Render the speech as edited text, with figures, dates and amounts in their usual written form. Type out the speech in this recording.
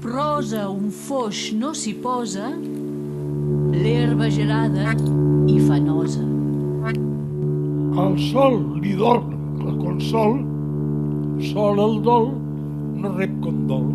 prosa un foix no s'hi posa, l'herba gelada i fanosa. Al sol li dol el consol, sol el dol no rep condol.